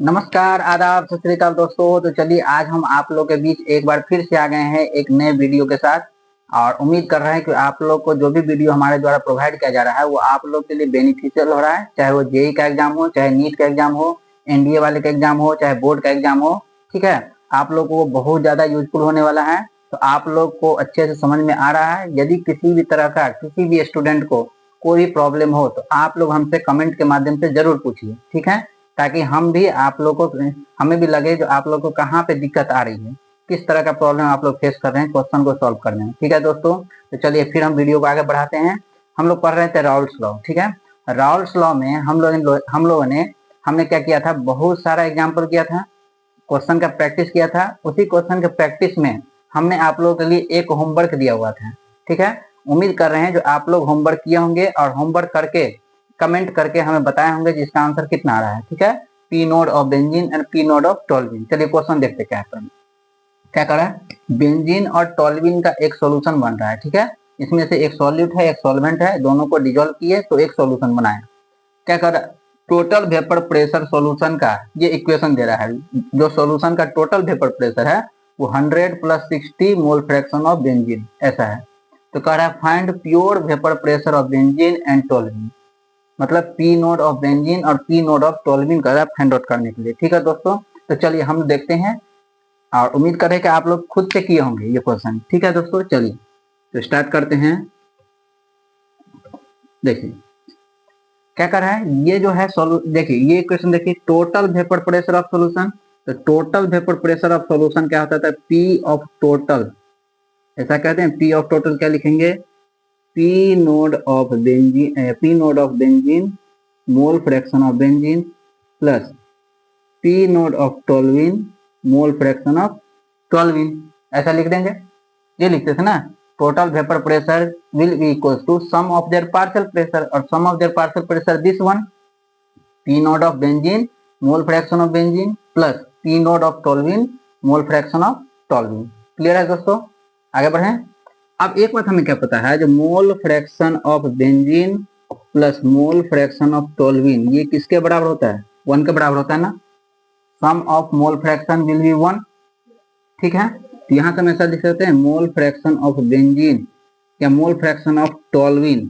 नमस्कार, आदाब, सत श्री अकाल दोस्तों। तो चलिए आज हम आप लोग के बीच एक बार फिर से आ गए हैं एक नए वीडियो के साथ। और उम्मीद कर रहे हैं कि आप लोग को जो भी वीडियो हमारे द्वारा प्रोवाइड किया जा रहा है वो आप लोग के लिए बेनिफिशियल हो रहा है, चाहे वो जेई का एग्जाम हो, चाहे नीट का एग्जाम हो, एनडीए वाले का एग्जाम हो, चाहे बोर्ड का एग्जाम हो। ठीक है, आप लोग को वो बहुत ज्यादा यूजफुल होने वाला है। तो आप लोग को अच्छे से समझ में आ रहा है। यदि किसी भी तरह का किसी भी स्टूडेंट को कोई भी प्रॉब्लम हो तो आप लोग हमसे कमेंट के माध्यम से जरूर पूछिए, ठीक है, ताकि हम भी आप लोग को हमें भी लगे जो आप लोग को कहाँ पे दिक्कत आ रही है, किस तरह का प्रॉब्लम आप लोग फेस कर रहे हैं क्वेश्चन को सॉल्व करने में। ठीक है दोस्तों, तो चलिए फिर हम वीडियो को आगे बढ़ाते हैं। हम लोग पढ़ रहे थे राउल्स लॉ। ठीक है, राउल्स लॉ में हम लोगों ने हमने क्या किया था, बहुत सारा एग्जाम्पल किया था, क्वेश्चन का प्रैक्टिस किया था। उसी क्वेश्चन के प्रैक्टिस में हमने आप लोगों के लिए एक होमवर्क दिया हुआ था। ठीक है, उम्मीद कर रहे हैं जो आप लोग होमवर्क किए होंगे और होमवर्क करके कमेंट करके हमें बताए होंगे जिसका आंसर कितना आ रहा है। ठीक है, P nought of benzene and P nought of toluene. चलिए क्वेश्चन देखते क्या है। क्या कर रहा है, बेंजीन और टोल्यूइन का एक सॉल्यूशन बन रहा है। ठीक है, इसमें से एक सॉल्यूट है, एक सॉल्वेंट है, दोनों को डिजोल्व किए तो एक सॉल्यूशन बनाया। क्या कर रहा है, टोटल वेपर प्रेशर सॉल्यूशन का ये इक्वेशन दे रहा है। जो सॉल्यूशन का टोटल वेपर प्रेशर है वो 100 + 60 मोल फ्रैक्शन ऑफ बेंजीन ऐसा है। तो कह रहा है find pure vapour pressure of benzene and toluene, मतलब पी नोड ऑफ बेंजीन और पी नोड ऑफ टोल्यूइन का फाइंड आउट करने के लिए। ठीक है दोस्तों, तो चलिए हम देखते हैं और उम्मीद करें कि आप लोग खुद से किए होंगे ये क्वेश्चन। ठीक है दोस्तों, चलिए तो स्टार्ट करते हैं। देखिए क्या कर रहा है, ये जो है देखिए ये इक्वेशन देखिए, total vapour pressure of solution. तो total vapour pressure of solution क्या होता है, पी ऑफ टोटल, ऐसा कहते हैं। पी ऑफ टोटल क्या लिखेंगे, P node of benzene, P node of benzene mole fraction of benzene plus P node of toluene mole fraction of toluene, ऐसा लिख देंगे। ये लिखते थे ना, total vapour pressure will be equal to sum of their partial pressure, और sum of their partial pressure this one, P node of benzene mole fraction of benzene plus P node of toluene mole fraction of toluene. Clear है दोस्तों, आगे बढ़े। अब एक बात हमें क्या पता है, जो मोल fraction of benzene plus mole fraction of toluene ये किसके बराबर होता है, 1 के बराबर होता है ना। Sum of mole fraction will be 1। ठीक है, तो यहाँ से हम ऐसा लिख सकते हैं, मोल फ्रैक्शन ऑफ बेंजीन या mole fraction of toluene,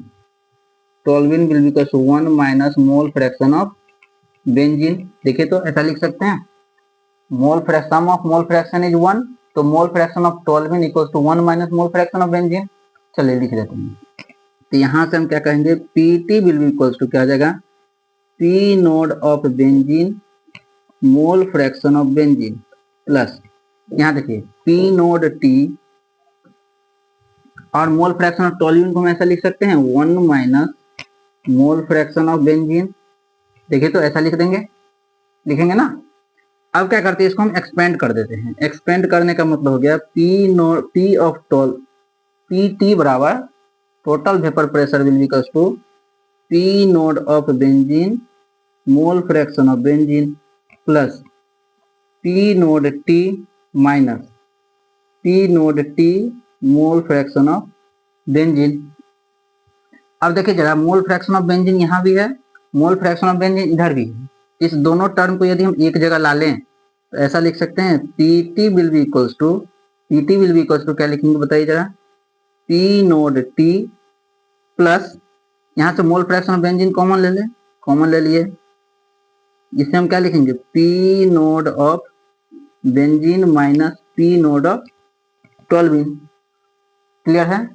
toluene will be equal to 1 minus mole fraction of benzene. देखिए तो ऐसा लिख सकते हैं, mole fraction, sum of mole fraction is 1, तो mole fraction of toluene equal to 1 minus mole fraction of benzene. चलिए लिख देते हैं। तो यहाँ से हम क्या कहेंगे, P T will be equal to क्या आ जाएगा, P node of benzene mole fraction of benzene plus, यहाँ देखिए पी नोड टी, और मोल फ्रैक्शन ऑफ टोल्यूइन को हम ऐसा लिख सकते हैं 1 minus mole fraction of benzene. देखिए तो ऐसा लिख देंगे, लिखेंगे ना। अब क्या करते हैं, इसको हम एक्सपेंड कर देते हैं। एक्सपेंड करने का मतलब हो गया P node T of tol, P T बराबर total vapour pressure will be equals to P node of benzene mole fraction of benzene plus P node T minus P node T mole fraction of benzene. अब देखिए जरा, मोल fraction of benzene यहाँ भी है, मोल fraction of benzene इधर भी है। इस दोनों टर्म को यदि हम एक जगह ला लें तो ऐसा लिख सकते हैं, P T will be equals to, P T will be equals to क्या लिखेंगे बताइए जरा, पी नोड टी प्लस, यहाँ से मोल फ्रैक्शन ऑफ बेंजीन कॉमन ले लें, कॉमन ले लिए, इससे हम क्या लिखेंगे, P node of benzene minus P node of toluene. Clear है,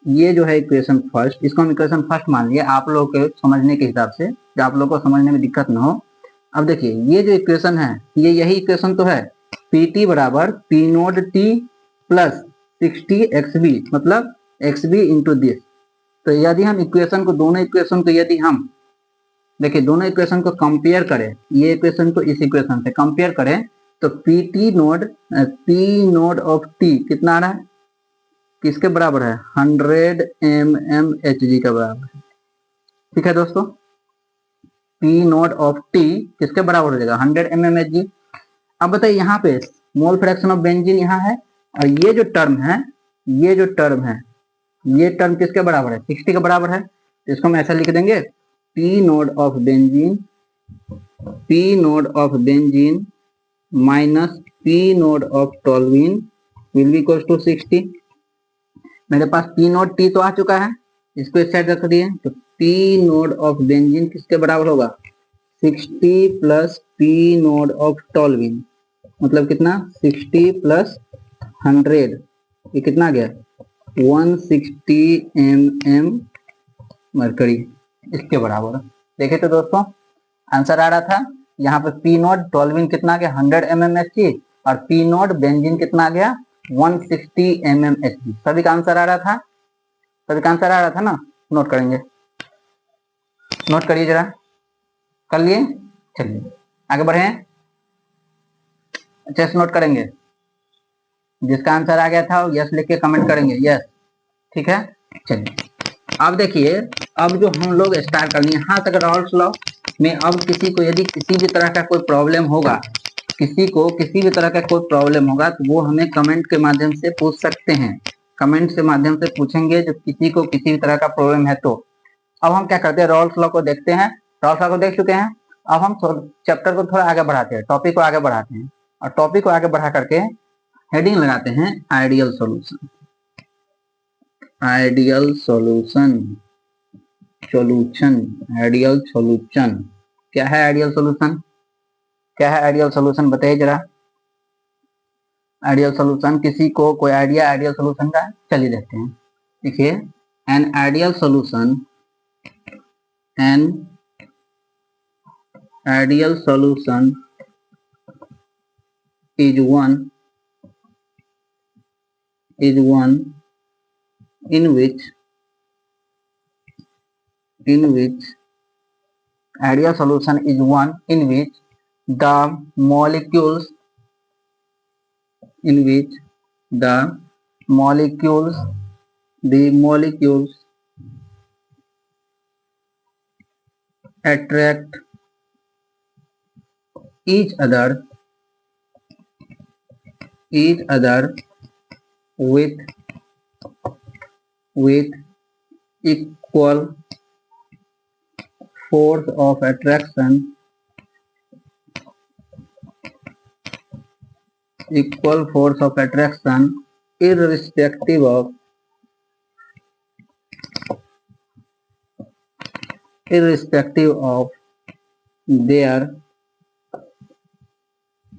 ये जो है इक्वेशन फर्स्ट, इसको हम इक्वेशन फर्स्ट मान लिया आप लोगों के समझने के हिसाब से, जो आप लोगों को समझने में दिक्कत ना हो। अब देखिए ये जो इक्वेशन है, ये यही इक्वेशन तो है, पी टी बराबर P node T plus 60 X B, मतलब एक्स बी इंटू दिस। तो यदि हम इक्वेशन को, दोनों इक्वेशन को यदि हम देखिए, दोनों इक्वेशन को कंपेयर करें, ये इक्वेशन को इस इक्वेशन से कंपेयर करें, तो P T node, P nought of T कितना आ रहा है, किसके बराबर है, 100 mmHg का बराबर है। ठीक है दोस्तों, पी नोड ऑफ टी किसके बराबर हो जाएगा, 100 mmHg। अब बताइए यहाँ पे मोल फ्रैक्शन ऑफ बेंजीन यहाँ है, और ये जो टर्म है, ये जो टर्म है, ये टर्म किसके बराबर है, 60 के बराबर है। तो इसको हम ऐसा लिख देंगे, P nought of benzene P node of benzene minus P node of toluene will be equals to 60। मेरे पास P node T तो आ चुका है, इसको इस साइड रख दिए, तो P node of benzene किसके बराबर होगा 60 plus P node of toluene, मतलब कितना 60 प्लस 100, ये कितना आ गया 160 mm मरकरी, इसके बराबर। देखे तो दोस्तों आंसर आ रहा था, यहाँ पे पी नोट टोल्विन कितना आ गया 100 mmHg और पी नोट बेंजीन कितना आ गया 160 mmHg। सभी का आंसर आ रहा था, सभी का आंसर आ रहा था ना। नोट करेंगे, नोट करिए जरा, कर लिए, चलिए आगे बढ़े। अच्छे से नोट करेंगे, जिसका आंसर आ गया था यस लिख के कमेंट करेंगे यस, ठीक है। चलिए अब देखिए, अब जो हम लोग स्टार्ट करेंगे यहाँ तक रॉल्स लॉ में, अब किसी को यदि किसी भी तरह का कोई प्रॉब्लम होगा, किसी को किसी भी तरह का कोई प्रॉब्लम होगा तो वो हमें कमेंट के माध्यम से पूछ सकते हैं, कमेंट के माध्यम से पूछेंगे जब किसी को किसी भी तरह का प्रॉब्लम है तो। अब हम क्या करते हैं, रॉल्स लॉ को देखते हैं, रॉल्स लॉ को देख चुके हैं, अब हम चैप्टर को थोड़ा आगे बढ़ाते हैं, टॉपिक को आगे बढ़ाते हैं, और टॉपिक को आगे बढ़ा करके हेडिंग लगाते हैं ideal solution. Ideal solution, ideal solution क्या है, आइडियल सॉल्यूशन क्या है, आइडियल सॉल्यूशन बताइए जरा। आइडियल सॉल्यूशन, किसी को कोई आइडिया आइडियल सॉल्यूशन का? चलिए देखते हैं। देखिए, an ideal solution, an ideal solution is one in which ideal solution is one in which the molecules attract each other with equal force of attraction irrespective of their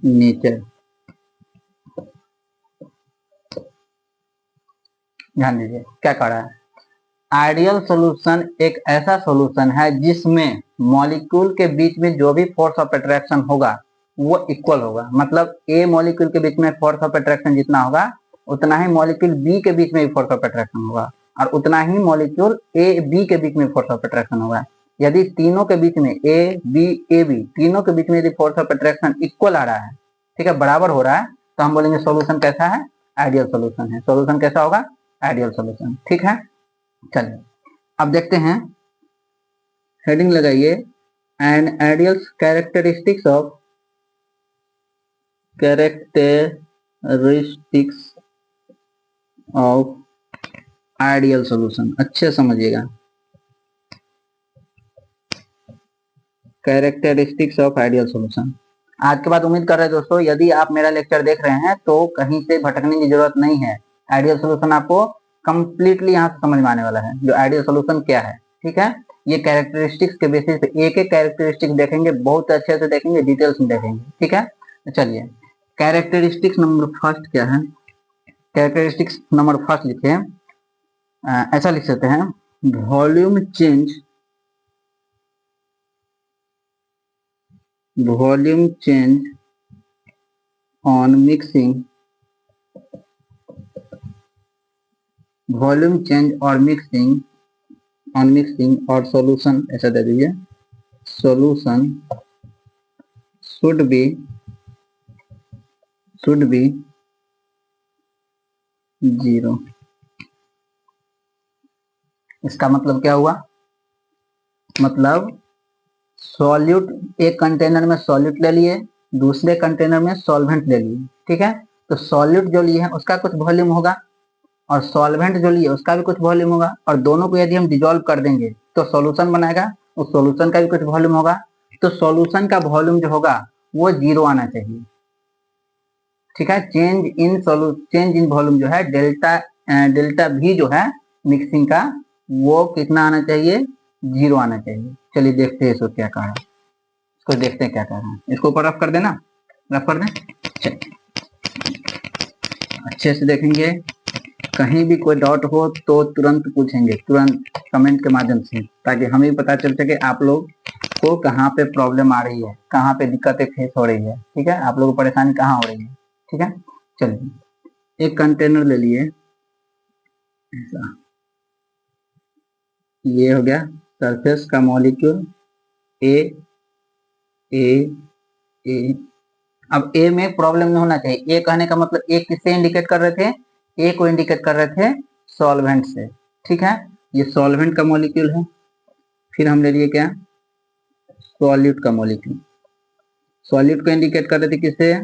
nature। ध्यान दीजिए क्या कह रहा है, आइडियल सॉल्यूशन एक ऐसा solution है जिसमें मॉलिक्यूल के बीच में जो भी फोर्स ऑफ अट्रैक्शन होगा वो इक्वल होगा, मतलब ए मॉलिक्यूल के बीच में फोर्स ऑफ अट्रैक्शन जितना होगा उतना ही मॉलिक्यूल बी के बीच में भी फोर्स ऑफ अट्रैक्शन होगा, और उतना ही मॉलिक्यूल ए बी के बीच में फोर्स ऑफ अट्रैक्शन होगा। यदि तीनों के बीच में ए बी तीनों के बीच में यदि फोर्स ऑफ अट्रैक्शन इक्वल आ रहा है, ठीक है, बराबर हो रहा है, तो हम बोलेंगे सॉल्यूशन कैसा है, आइडियल सॉल्यूशन है। सॉल्यूशन कैसा होगा, आइडियल सॉल्यूशन, ठीक है। चलिए अब देखते हैं, हेडिंग लगाइए, and ideal characteristics of ideal solution. अच्छे समझिएगा, कैरेक्टरिस्टिक्स ऑफ आइडियल सॉल्यूशन। आज के बाद उम्मीद कर रहे हैं दोस्तों, यदि आप मेरा लेक्चर देख रहे हैं तो कहीं से भटकने की जरूरत नहीं है, आइडियल सॉल्यूशन आपको कंप्लीटली यहाँ से समझ में आने वाला है, जो आइडियल सॉल्यूशन क्या है, ठीक है। ये कैरेक्टरिस्टिक्स के बेसिस पे एक एक कैरेक्टरिस्टिक देखेंगे, बहुत अच्छे से देखेंगे, डिटेल्स में देखेंगे, ठीक है। तो चलिए, कैरेक्टरिस्टिक्स नंबर फर्स्ट क्या है, कैरेक्टरिस्टिक्स नंबर फर्स्ट लिखे, ऐसा लिख सकते हैं, volume change on mixing, volume change और मिक्सिंग और सॉल्यूशन, ऐसा दे दीजिए, सॉल्यूशन शुड बी 0। इसका मतलब क्या हुआ, मतलब सॉल्यूट, एक कंटेनर में सॉल्यूट ले लिए, दूसरे कंटेनर में सॉल्वेंट ले लिए, ठीक है। तो सॉल्यूट जो लिए है उसका कुछ वॉल्यूम होगा और सॉल्वेंट जो लिए उसका भी कुछ वॉल्यूम होगा, और दोनों को यदि हम डिजोल्व कर देंगे तो सॉल्यूशन बनाएगा, उस सॉल्यूशन का भी कुछ वॉल्यूम होगा, तो सॉल्यूशन का वॉल्यूम जो होगा वो 0 आना चाहिए। ठीक है, चेंज इन वॉल्यूम जो है डेल्टा भी जो है मिक्सिंग का, वो कितना आना चाहिए, 0 आना चाहिए। चलिए देखते हैं इसको क्या कहा है, इसको देखते हैं क्या कह रहा है। इसको ऊपर रफ कर देना, रफ कर दें, अच्छे से देखेंगे। कहीं भी कोई डाउट हो तो तुरंत पूछेंगे, तुरंत कमेंट के माध्यम से, ताकि हमें पता चल सके आप लोग को कहाँ पे प्रॉब्लम आ रही है, कहाँ पे दिक्कतें फेस हो रही है। ठीक है, आप लोगों को परेशानी कहाँ हो रही है। ठीक है, चलिए एक कंटेनर ले लिए ऐसा, ये हो गया सरफेस का मॉलिक्यूल ए ए ए। अब ए में प्रॉब्लम नहीं होना चाहिए। ए कहने का मतलब ए किससे इंडिकेट कर रहे थे, ए को इंडिकेट कर रहे थे सॉल्वेंट से। ठीक है, ये सॉल्वेंट का मॉलिक्यूल है। फिर हम ले लिए क्या, सॉल्यूट का मॉलिक्यूल। सॉल्यूट को इंडिकेट कर रहे थे किससे,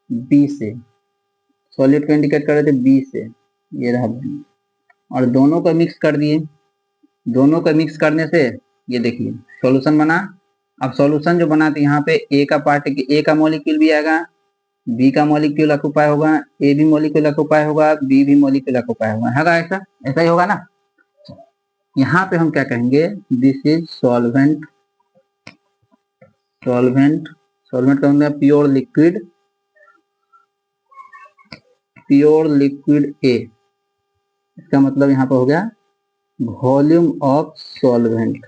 बी से। सॉल्यूट को इंडिकेट कर रहे थे बी से, ये रहा बी। और दोनों को मिक्स कर दिए। दोनों को मिक्स करने से ये देखिए सॉल्यूशन बना। अब सॉल्यूशन जो बना तो यहाँ पे ए का पार्ट, ए का मॉलिक्यूल भी आएगा, बी का मॉलिक्यूल ऑक्युपाई होगा, ए भी मॉलिक्यूल ऑक्युपाई होगा, बी भी मॉलिक्यूल ऑक्युपाई होगा ऐसा, ऐसा ही होगा ना। यहाँ पे हम क्या कहेंगे, this is solvent. Solvent, solvent का मतलब pure liquid, pure liquid A. इसका मतलब यहाँ पे हो गया volume of solvent,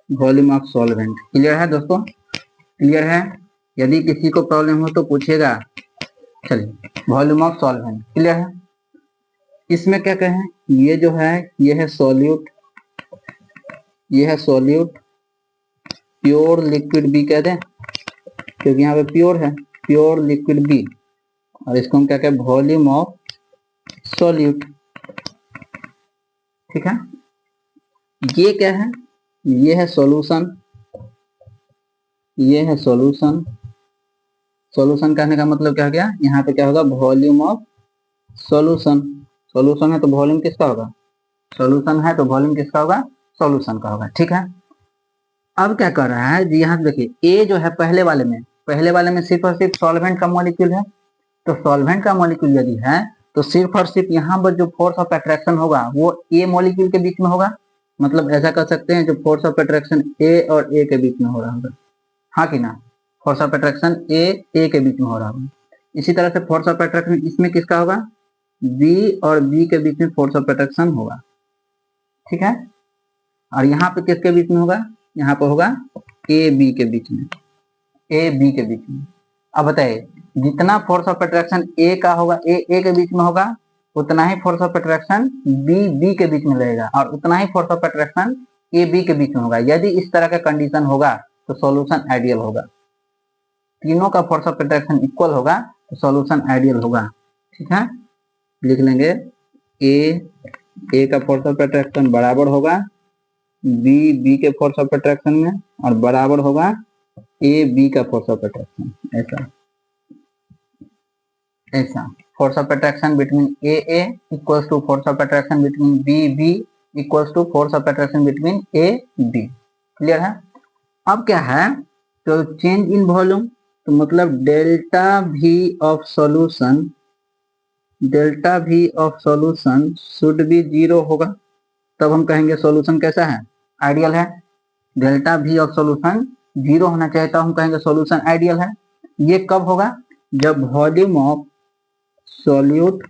volume of solvent. Clear है दोस्तों, क्लियर है। यदि किसी को प्रॉब्लम हो तो पूछेगा। चलिए, वॉल्यूम ऑफ सॉल्वेंट क्लियर है। इसमें क्या कहें, ये जो है ये है सॉल्यूट, ये है सॉल्यूट, प्योर लिक्विड बी कह दें क्योंकि यहाँ पे प्योर है, प्योर लिक्विड बी। और इसको हम क्या कहें, वॉल्यूम ऑफ सॉल्यूट। ठीक है, ये क्या है, ये है सॉल्यूशन, ये है सॉल्यूशन। सॉल्यूशन कहने का मतलब क्या हो गया, यहाँ पे क्या होगा, वॉल्यूम ऑफ सॉल्यूशन। सॉल्यूशन है तो वॉल्यूम किसका होगा, सॉल्यूशन है तो वॉल्यूम किसका होगा, सॉल्यूशन का होगा। ठीक है, अब क्या कर रहा है जी, यहाँ देखिए ए जो है पहले वाले में सिर्फ और सिर्फ सॉल्वेंट का मॉलिक्यूल है। तो सॉल्वेंट का मॉलिक्यूल यदि है तो सिर्फ और सिर्फ यहाँ पर जो फोर्स ऑफ अट्रैक्शन होगा वो ए मॉलिक्यूल के बीच में होगा। मतलब ऐसा कर सकते हैं जो फोर्स ऑफ अट्रैक्शन ए और ए के बीच में हो रहा होगा, हाँ कि ना, फोर्स ऑफ अट्रैक्शन ए के बीच में हो रहा होगा। इसी तरह से फोर्स ऑफ अट्रैक्शन इसमें किसका होगा, बी और बी के बीच में फोर्स ऑफ अट्रैक्शन होगा। ठीक है, और यहाँ पे किसके बीच में होगा, यहाँ पे होगा ए बी के बीच में, ए बी के बीच में। अब बताइए, जितना फोर्स ऑफ अट्रैक्शन ए का होगा, ए के बीच में होगा, उतना ही फोर्स ऑफ अट्रैक्शन बी के बीच में रहेगा, और उतना ही force of attraction A B के बीच में होगा। यदि इस तरह का कंडीशन होगा तो सॉल्यूशन आइडियल होगा। तीनों का फोर्स ऑफ अट्रैक्शन इक्वल होगा तो सॉल्यूशन आइडियल होगा। ठीक है, लिख लेंगे ए का फोर्स ऑफ अट्रैक्शन बराबर होगा बी के फोर्स ऑफ अट्रैक्शन में, और बराबर होगा ए बी का फोर्स ऑफ अट्रैक्शन। ऐसा ऐसा force of attraction between A equals to force of attraction between B equals to force of attraction between A B. Clear है। अब क्या है, तो चेंज इन वॉल्यूम, तो मतलब delta we of solution, delta we of solution should be 0 होगा, तब हम कहेंगे सॉल्यूशन कैसा है, आइडियल है। डेल्टा वी ऑफ सॉल्यूशन 0 होना चाहिए तब हम कहेंगे सॉल्यूशन आइडियल है। ये कब होगा, जब volume of solute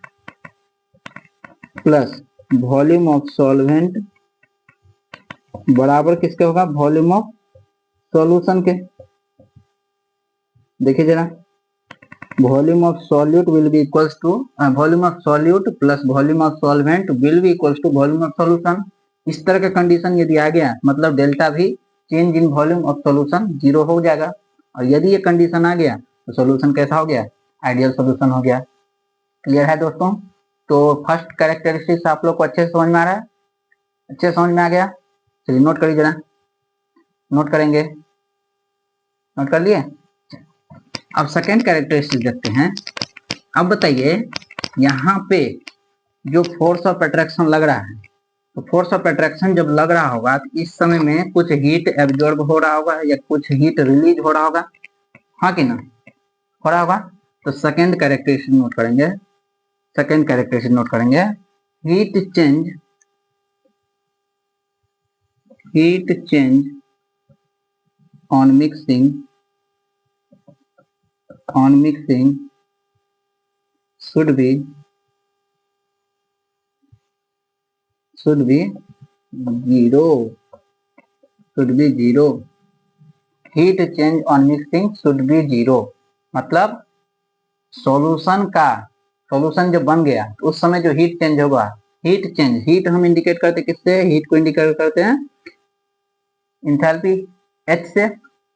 plus volume of solvent बराबर किसके होगा, वॉल्यूम ऑफ सॉल्यूशन के। देखिए जरा, volume of solute will be equals to volume of solute plus volume of solvent will be equals to volume of solution. इस तरह का condition यदि आ गया मतलब डेल्टा भी change in volume of solution 0 हो जाएगा। और यदि ये कंडीशन आ गया तो सॉल्यूशन कैसा हो गया, आइडियल सॉल्यूशन हो गया। क्लियर है दोस्तों। तो फर्स्ट कैरेक्टरिस्टिक्स आप लोग को अच्छे से समझ में आ रहा है, अच्छे समझ में आ गया। चलिए नोट करिए जरा, नोट करेंगे, नोट कर लिए। अब सेकेंड कैरेक्टरिस्टिक देखते हैं। अब बताइए यहाँ पे जो फोर्स ऑफ अट्रैक्शन लग रहा है तो फोर्स ऑफ अट्रैक्शन जब लग रहा होगा तो इस समय में कुछ हीट एब्जॉर्ब हो रहा होगा या कुछ हीट रिलीज हो रहा होगा, हाँ कि ना, हो रहा होगा। तो सेकेंड कैरेक्टरिस्टिक नोट करेंगे, सेकेंड कैरेक्टरिस्टिक नोट करेंगे, heat change, heat change on mixing, on mixing should be zero, should be zero, heat change on mixing should be zero. मतलब सॉल्यूशन का, सॉल्यूशन जब बन गया तो उस समय जो हीट चेंज होगा, हीट चेंज, हीट हम इंडिकेट करते किससे, हीट को इंडिकेट करते हैं इंथैल्पी एच से,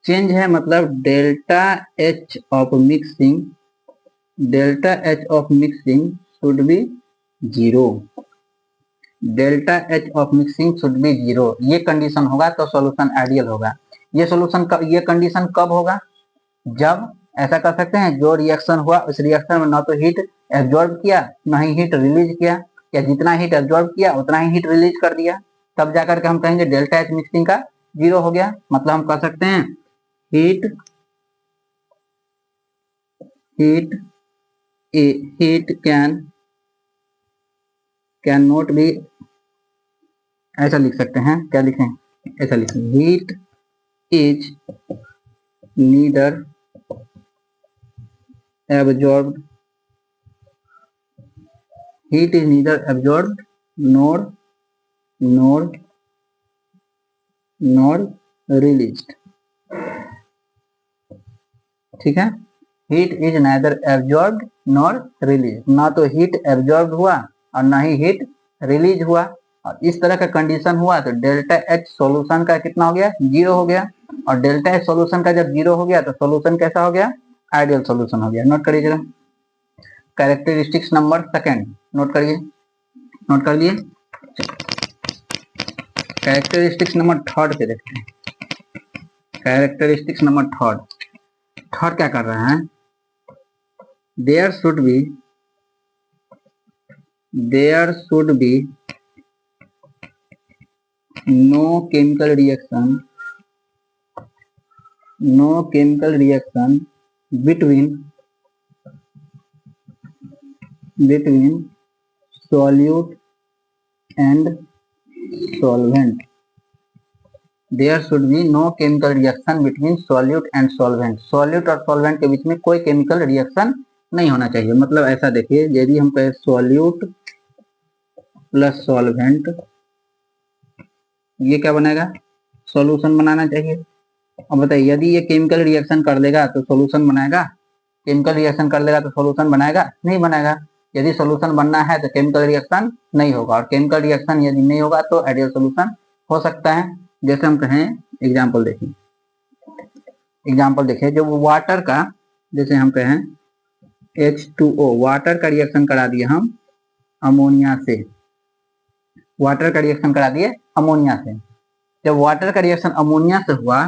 चेंज है मतलब delta H of mixing, delta H of mixing should be zero, delta H of mixing should be zero. ये कंडीशन होगा तो सॉल्यूशन आइडियल होगा। ये सॉल्यूशन का ये कंडीशन कब होगा, जब ऐसा कर सकते हैं जो रिएक्शन हुआ उस रिएक्शन में ना तो हीट एब्जॉर्ब किया ना ही हीट रिलीज किया, या जितना हीट एब्जॉर्ब किया उतना ही हीट रिलीज कर दिया, तब जाकर के हम कहेंगे डेल्टा एच मिक्सिंग का जीरो हो गया। मतलब हम कह सकते हैं heat, heat heat can not be, ऐसा लिख सकते हैं, क्या लिखें, ऐसा लिखें, heat is neither absorbed, heat is neither absorbed nor nor nor released, ठीक है, heat is neither absorbed nor release, ना तो हीट एब्जॉर्ब हुआ और ना ही हीट रिलीज हुआ, और इस तरह का कंडीशन हुआ तो डेल्टा एच सॉल्यूशन का कितना हो गया, जीरो हो गया, और डेल्टा एच सॉल्यूशन का जब जीरो हो गया तो सॉल्यूशन कैसा हो गया, आइडियल सॉल्यूशन हो गया। नोट करिए जरा, कैरेक्टरिस्टिक्स नंबर सेकंड नोट करिए, नोट कर लिए। कैरेक्टरिस्टिक्स नंबर थर्ड पे देखते हैं, कैरेक्टरिस्टिक्स नंबर थर्ड, थर्ड क्या कर रहा है, there should be, there should be no chemical reaction, no chemical reaction between, between solute and solvent, there should be no chemical reaction between solute and solvent, solute और solvent के बीच में कोई chemical reaction नहीं होना चाहिए। मतलब ऐसा देखिए, यदि हम कहें सॉल्यूट प्लस सॉल्वेंट, ये क्या बनेगा, सॉल्यूशन बनाना चाहिए। अब बताइए यदि ये केमिकल रिएक्शन कर लेगा तो सॉल्यूशन बनाएगा, केमिकल रिएक्शन कर लेगा तो सॉल्यूशन बनाएगा, नहीं बनाएगा। यदि सॉल्यूशन बनना है तो केमिकल रिएक्शन नहीं होगा, और केमिकल रिएक्शन यदि नहीं होगा तो आइडियल सॉल्यूशन हो सकता है। जैसे हम कहें, एग्जांपल देखिए, एग्जांपल देखिए, जो वाटर का, जैसे हम कहें H2O, वाटर का रिएक्शन करा दिए हम अमोनिया से, वाटर का रिएक्शन करा दिए अमोनिया से, जब वाटर का रिएक्शन अमोनिया से हुआ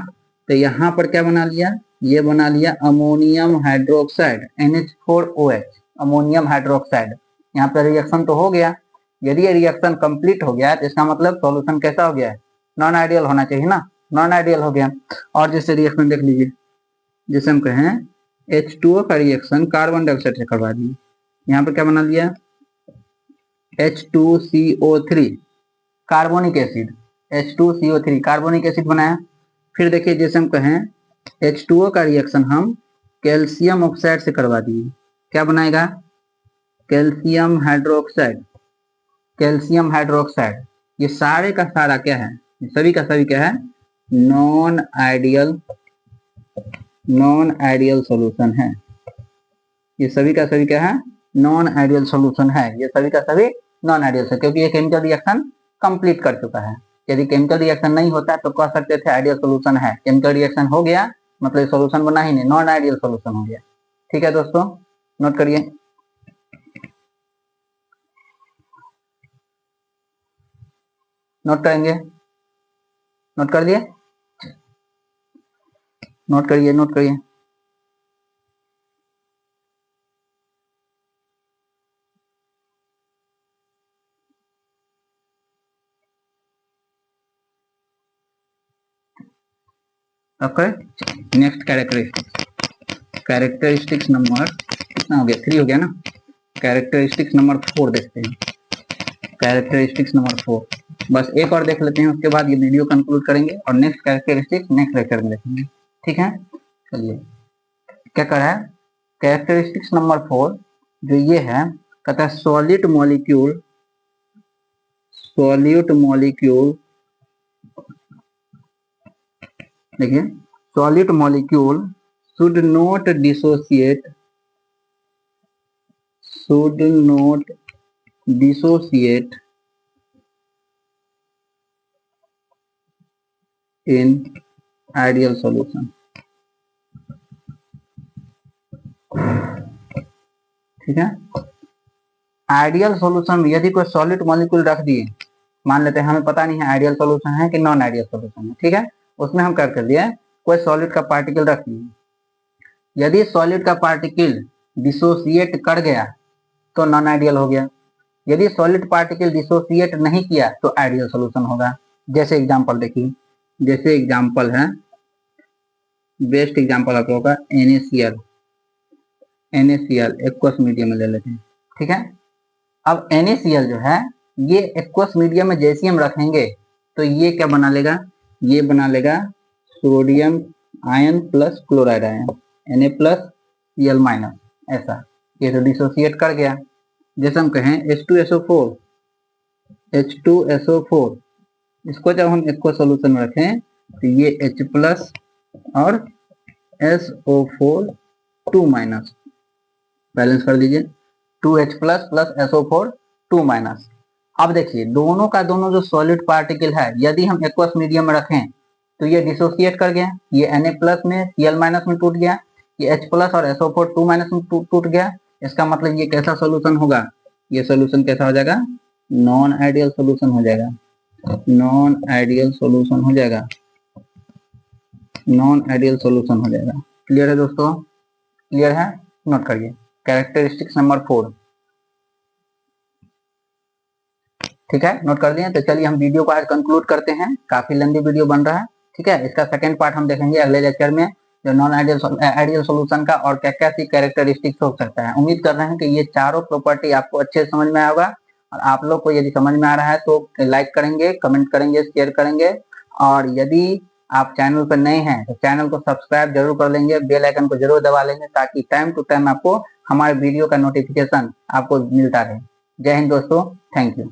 तो यहाँ पर क्या बना लिया, ये बना लिया ammonium hydroxide NH4OH, ammonium hydroxide. यहाँ पर रिएक्शन तो हो गया, यदि ये रिएक्शन कंप्लीट हो गया तो इसका मतलब सॉल्यूशन कैसा हो गया है, नॉन आइडियल होना चाहिए ना, नॉन आइडियल हो गया। और जैसे रिएक्शन देख लीजिए, जैसे हम कहें H2O का रिएक्शन कार्बन डाइऑक्साइड से करवा दिए, यहाँ पर क्या बना लिया H2CO3 carbonic acid, H2CO3 carbonic acid बनाया। फिर देखिए जैसे हम कहें H2O का रिएक्शन हम कैल्शियम ऑक्साइड से करवा दिए, क्या बनाएगा, कैल्शियम हाइड्रोक्साइड, कैल्शियम हाइड्रोक्साइड। ये सारे का सारा क्या है, सभी का सभी क्या है, non ideal, non ideal solution है। ये सभी का सभी क्या है, नॉन आइडियल सॉल्यूशन है, ये सभी का सभी नॉन आइडियल है, क्योंकि ये केमिकल रिएक्शन कंप्लीट कर चुका है। यदि केमिकल रिएक्शन नहीं होता तो कह सकते थे आइडियल सॉल्यूशन है, केमिकल रिएक्शन हो गया मतलब सॉल्यूशन बना ही नहीं, नॉन आइडियल सॉल्यूशन हो गया। ठीक है दोस्तों, नोट करिए, नोट करेंगे, नोट कर दिए, नोट करिए, नोट करिए। ओके, नेक्स्ट कैरेक्टरिस्टिक्स नंबर कितना हो गया, 3 हो गया ना। कैरेक्टरिस्टिक्स नंबर 4 देखते हैं। कैरेक्टरिस्टिक्स नंबर 4 बस एक और देख लेते हैं, उसके बाद ये वीडियो कंक्लूड करेंगे और नेक्स्ट कैरेक्टरिस्टिक्स नेक्स्ट लेक्चर में देखेंगे। ठीक है, चलिए क्या कर रहा है, कैरेक्टरिस्टिक्स नंबर 4 जो ये है, कहता है सॉलिड मॉलिक्यूल देखिए, solid molecule should not dissociate in ideal solution। ठीक है, आइडियल सॉल्यूशन में यदि कोई सॉलिड मॉलिक्यूल रख दिए, मान लेते हैं हमें पता नहीं है आइडियल सॉल्यूशन है कि नॉन आइडियल सॉल्यूशन है, ठीक है, उसमें हम क्या कर दिए, कोई सॉलिड का पार्टिकल रख दिए, यदि सॉलिड का पार्टिकल डिसोसिएट कर गया तो नॉन आइडियल हो गया, यदि सॉलिड पार्टिकल डिसोसिएट नहीं किया तो आइडियल सॉल्यूशन होगा। जैसे एग्जांपल देखिए, जैसे एग्जांपल है, बेस्ट एग्जांपल आप लोगों का NaCl एक्वस मीडियम में ले लेते हैं। ठीक है, अब NaCl जो है ये एक्वस मीडियम में जैसे हम रखेंगे तो ये क्या बना लेगा, ये बना लेगा sodium ion plus chloride ion, Na+Cl-, ऐसा, ये तो डिसोसिएट कर गया। जैसे हम कहें H2SO4, इसको जब हम एक्वस सॉल्यूशन में रखें तो ये H+ और SO4 2- बैलेंस कर दीजिए, 2H+ प्लस SO4 2-। अब देखिए दोनों का दोनों जो सॉलिड पार्टिकल है यदि हम एक्वस मीडियम में रखें तो ये डिसोसिएट कर गया, ये Na+ में Cl- में टूट गया, ये H+ और SO4 2- में टूट गया। इसका मतलब ये कैसा सॉल्यूशन होगा, ये सॉल्यूशन कैसा हो जाएगा, नॉन आइडियल सॉल्यूशन हो जाएगा, नॉन आइडियल सॉल्यूशन हो जाएगा, नॉन आइडियल सॉल्यूशन हो जाएगा। क्लियर है दोस्तों, क्लियर है, नोट करिए कैरेक्टरिस्टिक्स नंबर 4। ठीक है, नोट कर दिए। तो चलिए हम वीडियो को आज कंक्लूड करते हैं, काफी लंबी वीडियो बन रहा है। ठीक है, इसका सेकंड पार्ट हम देखेंगे अगले लेक्चर में, जो नॉन आइडियल सॉल्यूशन का और क्या क्या सी कैरेक्टरिस्टिक्स हो सकता है। उम्मीद कर रहे हैं कि ये चारों प्रॉपर्टी आपको अच्छे समझ में आएगा, और आप लोग को यदि समझ में आ रहा है तो लाइक करेंगे, कमेंट करेंगे, शेयर करेंगे, और यदि आप चैनल पर नए हैं तो चैनल को सब्सक्राइब जरूर कर लेंगे, बेल आइकन को जरूर दबा लेंगे, ताकि टाइम टू टाइम आपको हमारे वीडियो का नोटिफिकेशन आपको मिलता रहे। जय हिंद दोस्तों, थैंक यू।